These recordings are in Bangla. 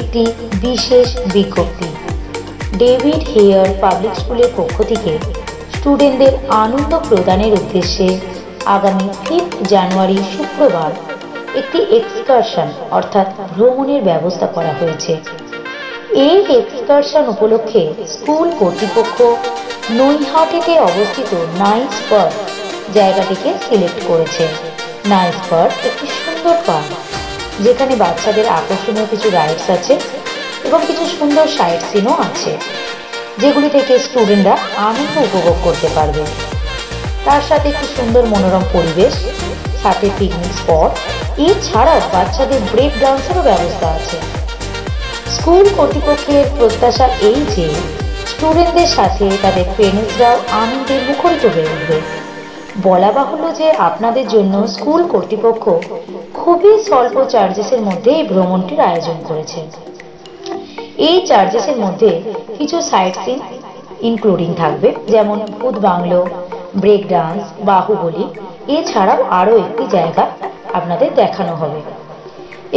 একটি বিশেষ বিজ্ঞপ্তি। ডেভিড হেয়ার পাবলিক স্কুলের পক্ষ থেকে স্টুডেন্টদের আনন্দ প্রদানের উদ্দেশ্যে আগামী 5 জানুয়ারি শুক্রবার একটি এক্সকারশন অর্থাৎ ভ্রমণের ব্যবস্থা করা হয়েছে। এই এক্সকারশন উপলক্ষে স্কুল কর্তৃপক্ষ নৈহাটিতে অবস্থিত নাইস পার্ক জায়গাটিকে সিলেক্ট করেছে। নাইস পার্ক একটি সুন্দর পার্ক, যেখানে বাচ্চাদের আকর্ষণীয় কিছু রাইডস আছে এবং কিছু সুন্দর সাইট সিনও আছে, যেগুলি থেকে স্টুডেন্টরা আনন্দ উপভোগ করতে পারবে। তার সাথে একটি সুন্দর মনোরম পরিবেশ, সাথে পিকনিক স্পট, এছাড়াও বাচ্চাদের ব্রেক ডান্সেরও ব্যবস্থা আছে। স্কুল কর্তৃপক্ষের প্রত্যাশা এই যে স্টুডেন্টদের সাথে তাদের পেরেন্টসরাও আনন্দে মুখরিত হয়ে উঠবে। বলা বাহুল্য যে আপনাদের জন্য স্কুল কর্তৃপক্ষ খুবই স্বল্প চার্জেসের মধ্যে এই ভ্রমণটির আয়োজন করেছে। এই চার্জেসের মধ্যে কিছু সাইট সিন ইনক্লুডিং থাকবে, যেমন ভূত বাংলো, ব্রেক ডান্স, বাহুবলী, এছাড়াও আরও একটি জায়গা আপনাদের দেখানো হবে।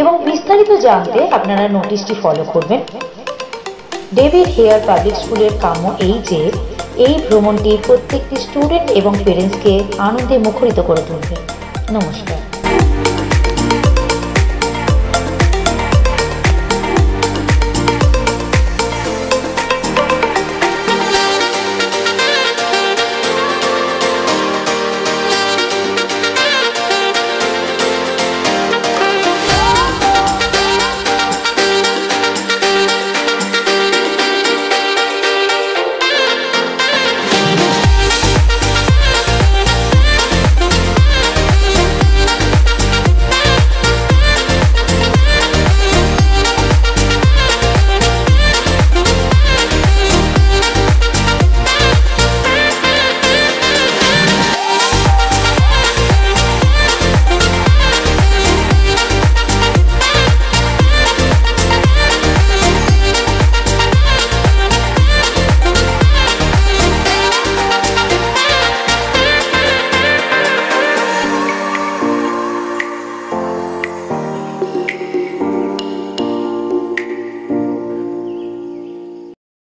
এবং বিস্তারিত জানতে আপনারা নোটিশটি ফলো করবেন। ডেভিড হেয়ার পাবলিক স্কুলের কাম্য এই যে এই ভ্রমণটি প্রত্যেকটি স্টুডেন্ট এবং পেরেন্টসকে আনন্দে মুখরিত করে তুলবে। নমস্কার।